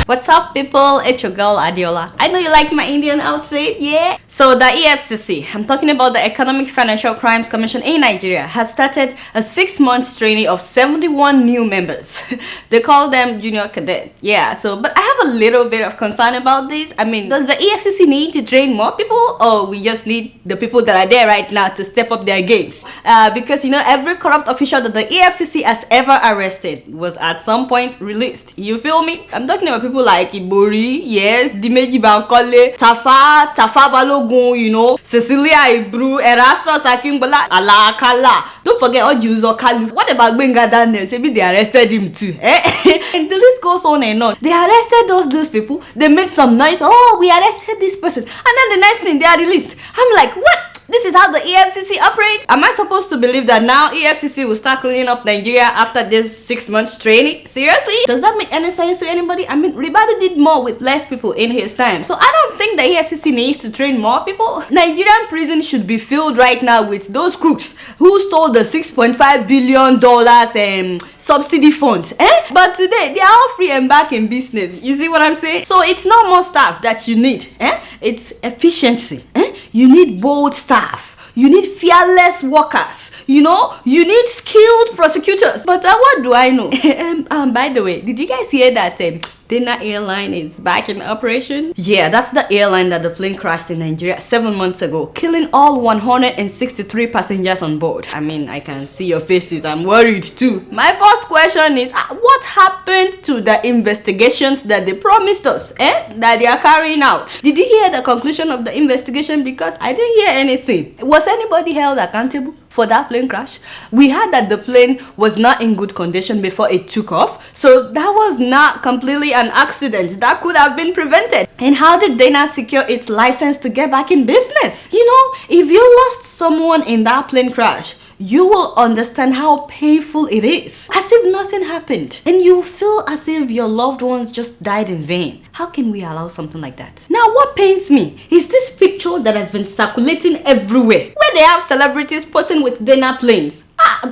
What's up, people? It's your girl Adeola. I know you like my Indian outfit, yeah? So the EFCC, I'm talking about the Economic Financial Crimes Commission in Nigeria, has started a 6-month training of 71 new members. They call them junior cadet. Yeah, but I have a little bit of concern about this. I mean, does the EFCC need to train more people, or we just need the people that are there right now to step up their games? Because every corrupt official that the EFCC has ever arrested was at some point released. You feel me? I'm talking about people like Ibori, yes, Dimeji Bankole, Tafa Balogun, Cecilia Ibru, Erastus Akingbala, Alakala. Don't forget Ojuzo Kalu. What about Benga Daniel? Maybe they arrested him too. And the list goes on and on. They arrested those people. They made some noise. Oh, we arrested this person. And then the next thing, they are released. I'm like, what? This is how the EFCC operates? Am I supposed to believe that now EFCC will start cleaning up Nigeria after this 6 months training? Seriously? Does that make any sense to anybody? I mean, Ribadu did more with less people in his time. So I don't think the EFCC needs to train more people. Nigerian prison should be filled right now with those crooks who stole the $6.5 billion subsidy funds. But today, they are all free and back in business. You see what I'm saying? So it's not more staff that you need. It's efficiency. You need bold staff. You need fearless workers. You need skilled prosecutors. But what do I know? By the way, did you guys hear that Dana Airline is back in operation? Yeah, that's the airline that the plane crashed in Nigeria 7 months ago, killing all 163 passengers on board. I mean, I can see your faces. I'm worried too. My first question is, what happened to the investigations that they promised us, that they are carrying out? Did you hear the conclusion of the investigation? Because I didn't hear anything. Was anybody held accountable for that plane crash? We heard that the plane was not in good condition before it took off, so that was not completely an accident that could have been prevented. And how did Dana secure its license to get back in business? If you lost someone in that plane crash, you will understand how painful it is, as if nothing happened, and you feel as if your loved ones just died in vain. How can we allow something like that? Now, what pains me is this picture that has been circulating everywhere, where they have celebrities posing with Dana planes.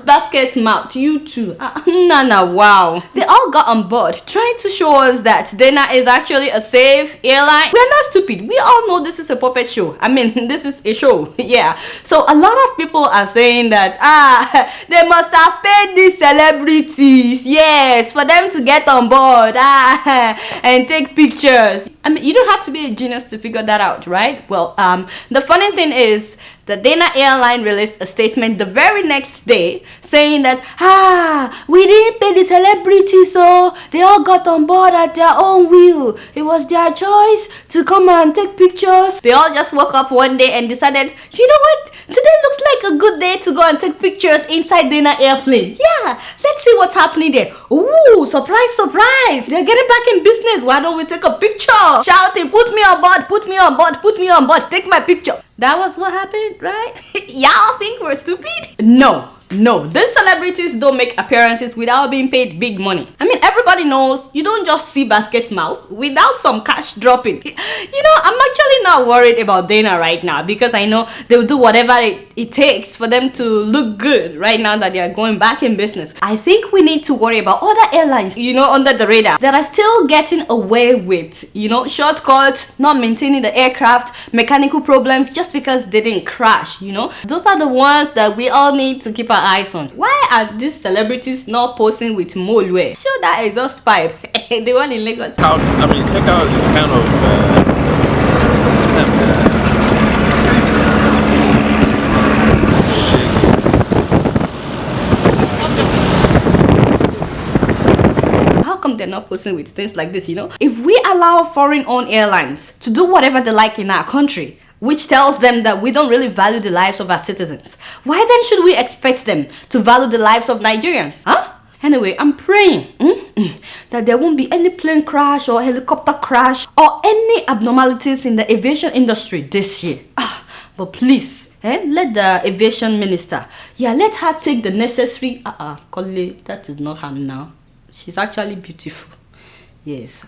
Basket mouth, you too. Wow. They all got on board trying to show us that Dana is actually a safe airline. We're not stupid. We all know this is a puppet show. I mean, this is a show. Yeah. So a lot of people are saying that they must have paid these celebrities, yes, for them to get on board and take pictures. I mean, you don't have to be a genius to figure that out, right? Well, the funny thing is, the Dana Airline released a statement the very next day saying that, we didn't pay the celebrities, so they all got on board at their own will. It was their choice to come and take pictures. They all just woke up one day and decided, you know what? Today looks like a good day to go and take pictures inside Dana airplane. Yeah, let's see what's happening there. Ooh, surprise, surprise. They're getting back in business. Why don't we take a picture? Shouting, put me on board, put me on board, put me on board. Take my picture. That was what happened, right? Y'all think we're stupid? No, these celebrities don't make appearances without being paid big money. I mean, everybody knows you don't just see basket mouth without some cash dropping. I'm actually not worried about Dana right now, because I know they'll do whatever it takes for them to look good right now that they are going back in business. I think we need to worry about other airlines, under the radar, that are still getting away with, shortcuts, not maintaining the aircraft, mechanical problems just because they didn't crash, Those are the ones that we all need to keep our eyes on. Why are these celebrities not posing with Molwe? Show that exhaust pipe. The one in Lagos. Check out the kind of they're not posting with things like this, If we allow foreign-owned airlines to do whatever they like in our country, which tells them that we don't really value the lives of our citizens, why then should we expect them to value the lives of Nigerians? Anyway, I'm praying that there won't be any plane crash or helicopter crash or any abnormalities in the aviation industry this year. But please, let the aviation minister, let her take the necessary, Kole, that is not her now. She's actually beautiful. Yes,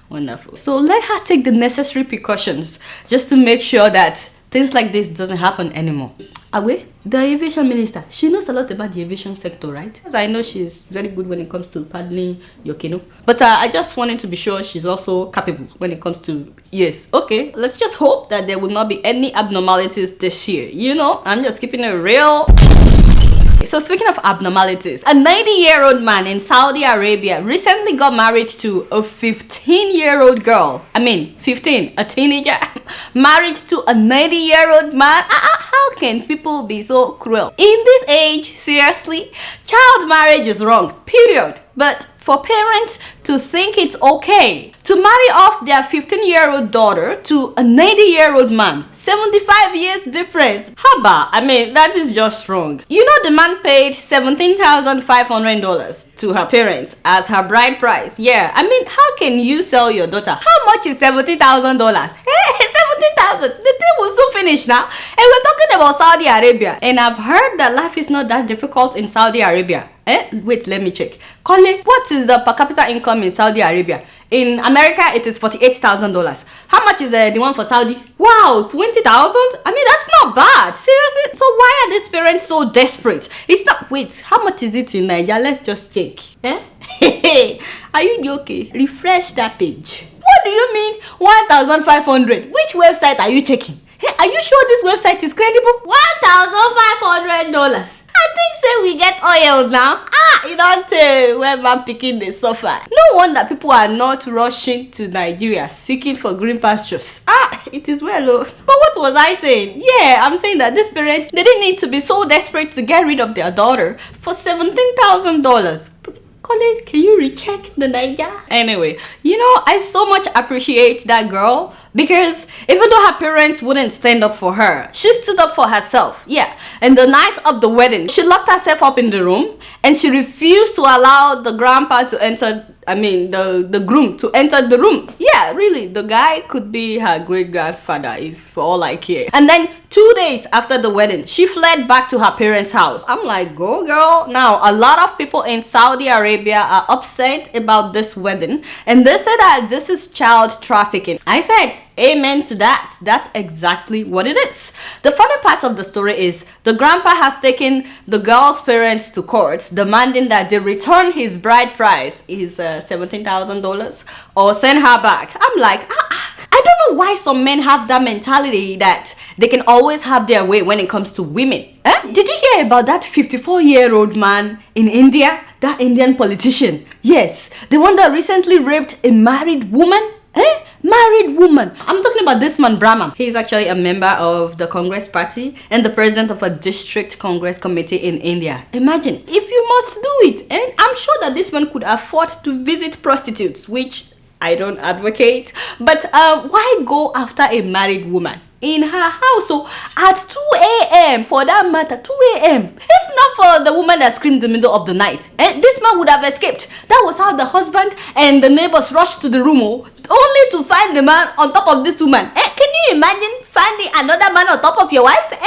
wonderful. So let her take the necessary precautions just to make sure that things like this doesn't happen anymore. Awe, the aviation minister, she knows a lot about the aviation sector, right? Because I know she's very good when it comes to paddling your canoe. But I just wanted to be sure she's also capable when it comes to... Yes, okay. Let's just hope that there will not be any abnormalities this year. You know, I'm just keeping it real. So speaking of abnormalities, a 90-year-old man in Saudi Arabia recently got married to a 15-year-old girl. I mean, 15, a teenager, married to a 90-year-old man. How can people be so cruel? In this age, seriously, child marriage is wrong, period. But for parents to think it's okay to marry off their 15-year-old daughter to a 90-year-old man, 75 years difference. Haba, I mean, that is just wrong. You know, the man paid $17,500 to her parents as her bride price. Yeah, I mean, how can you sell your daughter? How much is $70,000? Hey, 70,000. The thing will soon finish now. And we're talking about Saudi Arabia. And I've heard that life is not that difficult in Saudi Arabia. Wait, let me check. Colin, what is the per capita income in Saudi Arabia? In America, it is $48,000. How much is the one for Saudi? Wow, 20,000? I mean, that's not bad. Seriously? So why are these parents so desperate? It's not... Wait, how much is it in Nigeria? Let's just check. Are you joking? Refresh that page. What do you mean 1,500? Which website are you checking? Hey, are you sure this website is credible? $1,500. I think say we get oil now. You don't tell when man picking the suffer. No wonder people are not rushing to Nigeria seeking for green pastures. It is well. But what was I saying? Yeah, I'm saying that these parents, they didn't need to be so desperate to get rid of their daughter for $17,000. Colin, can you recheck the Niger? Anyway, you know, I so much appreciate that girl because even though her parents wouldn't stand up for her, she stood up for herself. Yeah, and the night of the wedding, she locked herself up in the room and she refused to allow the grandpa to enter. I mean, the groom to enter the room. Yeah, really, the guy could be her great-grandfather if for all I care. And then 2 days after the wedding, she fled back to her parents' house. I'm like, go girl. Now, a lot of people in Saudi Arabia are upset about this wedding and they say that this is child trafficking. I said, amen to that. That's exactly what it is. The funny part of the story is the grandpa has taken the girl's parents to court, demanding that they return his bride price, his $17,000, or send her back. I'm like, I don't know why some men have that mentality that they can always have their way when it comes to women. Did you hear about that 54-year-old man in India? That Indian politician? Yes, the one that recently raped a married woman. Married woman. I'm talking about this man, Brahma. He's actually a member of the Congress party and the president of a district Congress committee in India. Imagine if you must do it. And I'm sure that this man could afford to visit prostitutes, which I don't advocate. But why go after a married woman in her house? So at 2 a.m. for that matter, 2 a.m. If not for the woman that screamed in the middle of the night, this man would have escaped. That was how the husband and the neighbors rushed to the room, only to find the man on top of this woman. Can you imagine finding another man on top of your wife?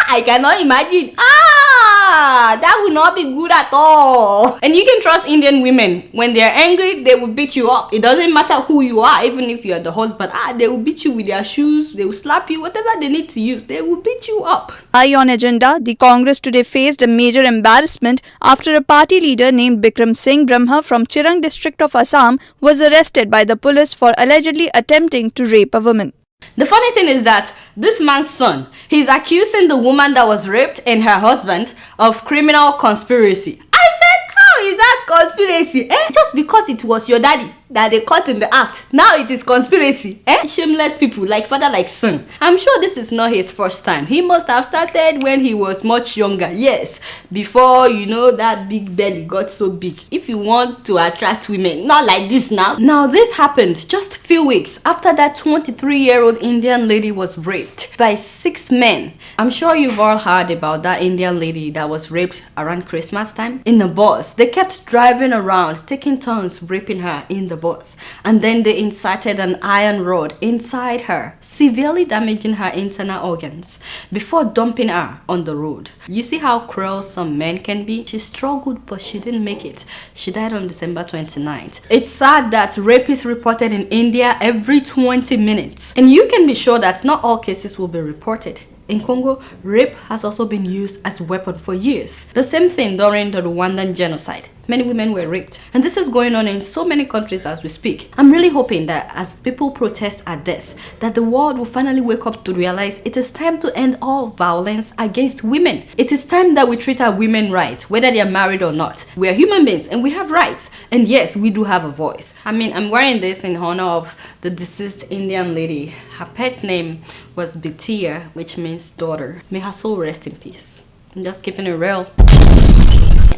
I cannot imagine. That would not be good at all. And you can trust Indian women. When they are angry, they will beat you up. It doesn't matter who you are, even if you are the husband. They will beat you with their shoes. They will slap you. Whatever they need to use, they will beat you up. High on agenda, the Congress today faced a major embarrassment after a party leader named Bikram Singh Brahma from Chirang district of Assam was arrested by the police for allegedly attempting to rape a woman. The funny thing is that this man's son, he's accusing the woman that was raped and her husband of criminal conspiracy. I said, how is that conspiracy? Just because it was your daddy that they caught in the act, now it is conspiracy. Shameless people, like father, like son. I'm sure this is not his first time. He must have started when he was much younger. Yes, before, you know, that big belly got so big. If you want to attract women, not like this now. Now this happened just a few weeks after that 23-year-old Indian lady was raped by 6 men. I'm sure you've all heard about that Indian lady that was raped around Christmas time in a bus. They kept driving around, taking turns raping her in the bus, and then they inserted an iron rod inside her, severely damaging her internal organs before dumping her on the road. You see how cruel some men can be? She struggled, but she didn't make it. She died on December 29th. It's sad that rape is reported in India every 20 minutes, and you can be sure that not all cases will be reported. In Congo, rape has also been used as a weapon for years. The same thing during the Rwandan genocide. Many women were raped. And this is going on in so many countries as we speak. I'm really hoping that as people protest at death, that the world will finally wake up to realize it is time to end all violence against women. It is time that we treat our women right, whether they are married or not. We are human beings and we have rights. And yes, we do have a voice. I mean, I'm wearing this in honor of the deceased Indian lady. Her pet's name was Bitia, which means daughter. May her soul rest in peace. I'm just keeping it real.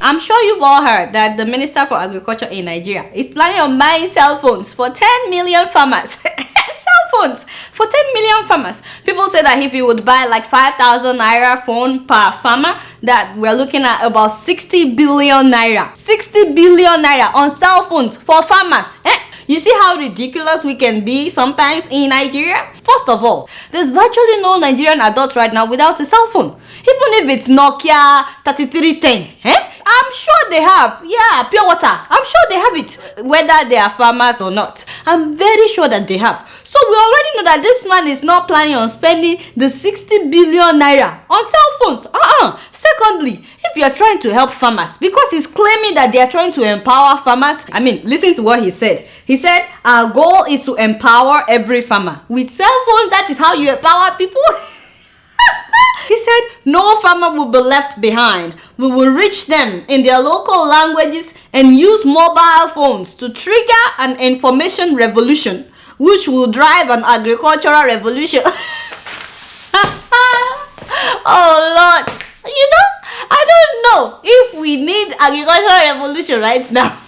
I'm sure you've all heard that the Minister for Agriculture in Nigeria is planning on buying cell phones for 10 million farmers. Cell phones for 10 million farmers. People say that if you would buy like 5,000 Naira phone per farmer, that we're looking at about 60 billion Naira. 60 billion Naira on cell phones for farmers. You see how ridiculous we can be sometimes in Nigeria? First of all, there's virtually no Nigerian adults right now without a cell phone. Even if it's Nokia 3310. I'm sure they have. Yeah, pure water. I'm sure they have it. Whether they are farmers or not. I'm very sure that they have. So we already know that this man is not planning on spending the 60 billion Naira on cell phones. Secondly, if you are trying to help farmers, because he's claiming that they are trying to empower farmers. I mean, listen to what he said. He said, our goal is to empower every farmer. With cell phones, that is how you empower people. He said, no farmer will be left behind. We will reach them in their local languages and use mobile phones to trigger an information revolution, which will drive an agricultural revolution. Oh Lord. You know, I don't know if we need agricultural revolution right now.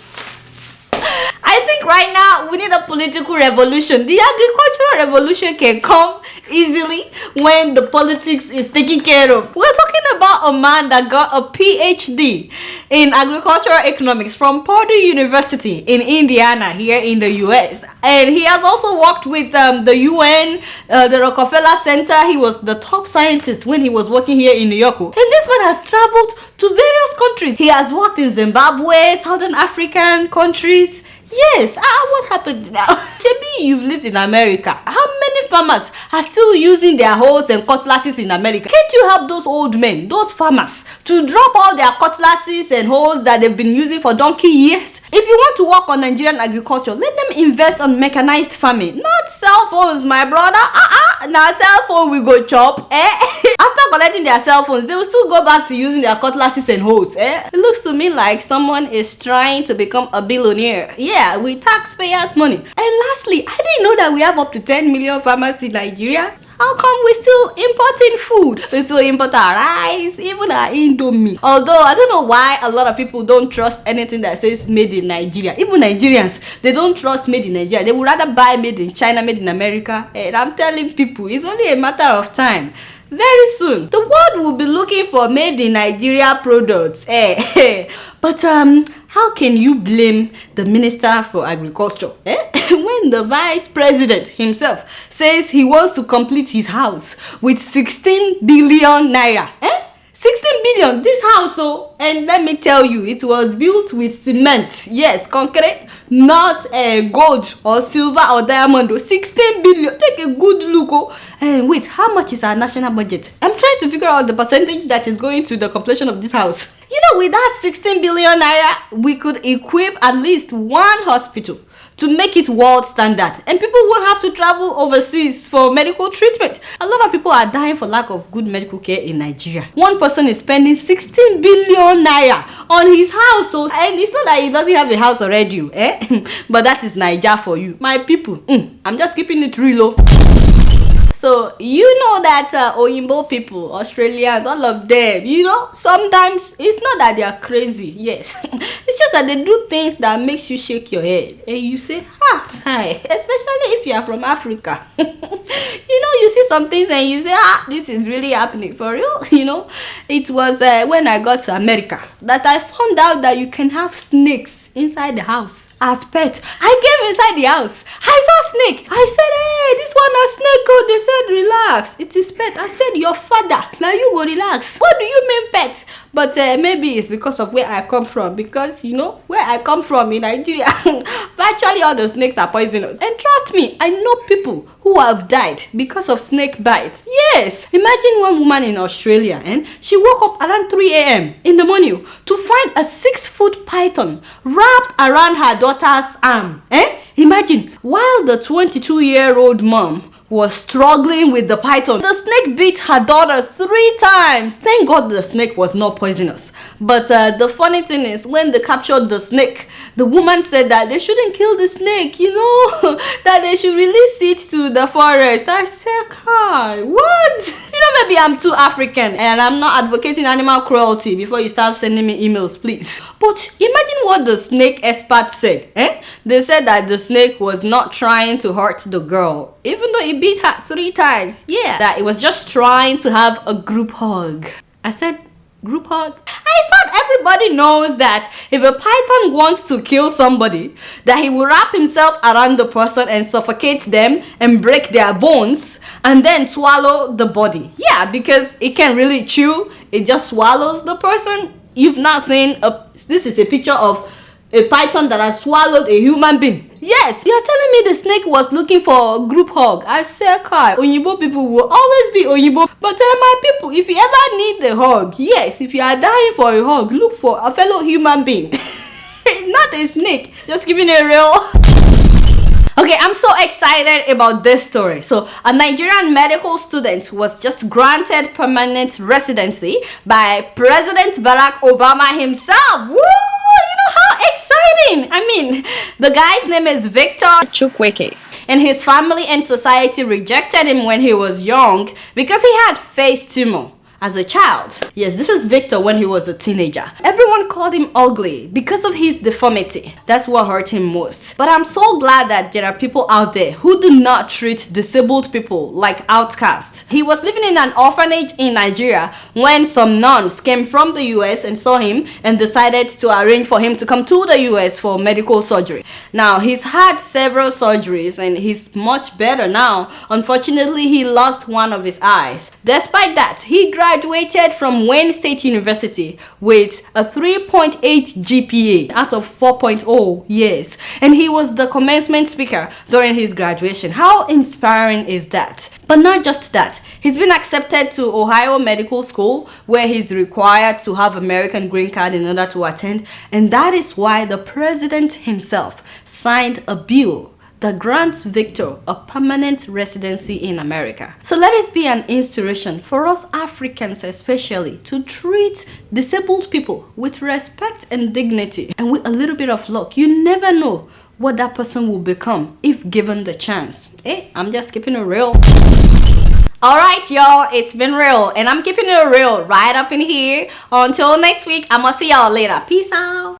I think right now we need a political revolution. The agricultural revolution can come easily when the politics is taken care of. We're talking about a man that got a PhD in agricultural economics from Purdue University in Indiana here in the US. And he has also worked with the UN, the Rockefeller Center. He was the top scientist when he was working here in New York. And this man has traveled to various countries. He has worked in Zimbabwe, Southern African countries. Yes, what happened now? Shebi, you've lived in America. How many farmers are still using their hoes and cutlasses in America? Can't you help those old men, those farmers, to drop all their cutlasses and hoes that they've been using for donkey years? If you want to work on Nigerian agriculture, let them invest on mechanized farming, not cell phones, my brother. Now cell phone we go chop. After collecting their cell phones, they will still go back to using their cutlasses and hoes. It looks to me like someone is trying to become a billionaire. Yeah, with taxpayers' money. And lastly, I didn't know that we have up to 10 million farmers in Nigeria. How come we're still importing food? We still import our rice, even our Indomie. Although, I don't know why a lot of people don't trust anything that says made in Nigeria. Even Nigerians, they don't trust made in Nigeria. They would rather buy made in China, made in America. And I'm telling people, it's only a matter of time. Very soon, the world will be looking for made in Nigeria products. But how can you blame the Minister for Agriculture when the Vice President himself says he wants to complete his house with 16 billion Naira? 16 billion, this house, and let me tell you, it was built with cement. Yes, concrete, not gold or silver or diamond. 16 billion, take a good look. And wait, how much is our national budget? I'm trying to figure out the percentage that is going to the completion of this house. You know, with that 16 billion Naira, we could equip at least one hospital to make it world standard, and people won't have to travel overseas for medical treatment. A lot of people are dying for lack of good medical care in Nigeria. One person is spending 16 billion Naira on his house, and it's not that he doesn't have a house already, but that is Naija for you, my people. I'm just keeping it real. So, you know that Oyinbo people, Australians, all of them, you know, sometimes it's not that they are crazy, yes. It's just that they do things that makes you shake your head. And you say, hi. Especially if you are from Africa. You know, you see some things and you say, this is really happening for real. You know, it was when I got to America that I found out that you can have snakes inside the house as pet. I came inside the house. I saw snake. I said, hey, this one a snake. Oh, they said, relax. It is pet. I said, your father. Now you go relax. What do you mean pet? But maybe it's because of where I come from. Because, you know, where I come from in Nigeria, virtually all the snakes are poisonous. And trust me, I know people who have died because of snake bites. Yes. Imagine one woman in Australia, and she woke up around 3 a.m. in the morning to find a 6-foot python wrapped around her daughter's arm. Imagine, while the 22-year-old mom was struggling with the python, the snake bit her daughter 3 times. Thank God the snake was not poisonous. But the funny thing is, when they captured the snake, the woman said that they shouldn't kill the snake, you know, that they should release it to the forest. I said, Kai, what? You know, maybe I'm too African and I'm not advocating animal cruelty before you start sending me emails, please. But imagine what the snake expert said. They said that the snake was not trying to hurt the girl, even though it beat her 3 times. Yeah, that it was just trying to have a group hug. I said, group hug? I thought everybody knows that if a python wants to kill somebody, that he will wrap himself around the person and suffocate them and break their bones and then swallow the body. Yeah, because it can't really chew. It just swallows the person. You've not seen this is a picture of a python that has swallowed a human being. Yes, you are telling me the snake was looking for a group hug. I said, Kai, Onyibo people will always be Onyibo. But my people, if you ever need a hug, yes, if you are dying for a hug, look for a fellow human being. Not a snake. Just giving a real... Okay, I'm so excited about this story. So, a Nigerian medical student was just granted permanent residency by President Barack Obama himself. Woo! You know how exciting! I mean, the guy's name is Victor Chukwueke, and his family and society rejected him when he was young because he had face tumor as a child. Yes, this is Victor when he was a teenager. Everyone called him ugly because of his deformity. That's what hurt him most. But I'm so glad that there are people out there who do not treat disabled people like outcasts. He was living in an orphanage in Nigeria when some nuns came from the US and saw him and decided to arrange for him to come to the US for medical surgery. Now, he's had several surgeries and he's much better now. Unfortunately, he lost one of his eyes. Despite that, he graduated from Wayne State University with a 3.8 GPA out of 4.0, yes. And he was the commencement speaker during his graduation. How inspiring is that? But not just that, he's been accepted to Ohio Medical School, where he's required to have American green card in order to attend. And that is why the president himself signed a bill that grants Victor a permanent residency in America. So let it be an inspiration for us Africans especially to treat disabled people with respect and dignity. And with a little bit of luck, you never know what that person will become if given the chance. I'm just keeping it real. Alright y'all, it's been real and I'm keeping it real right up in here. Until next week, I'ma see y'all later. Peace out.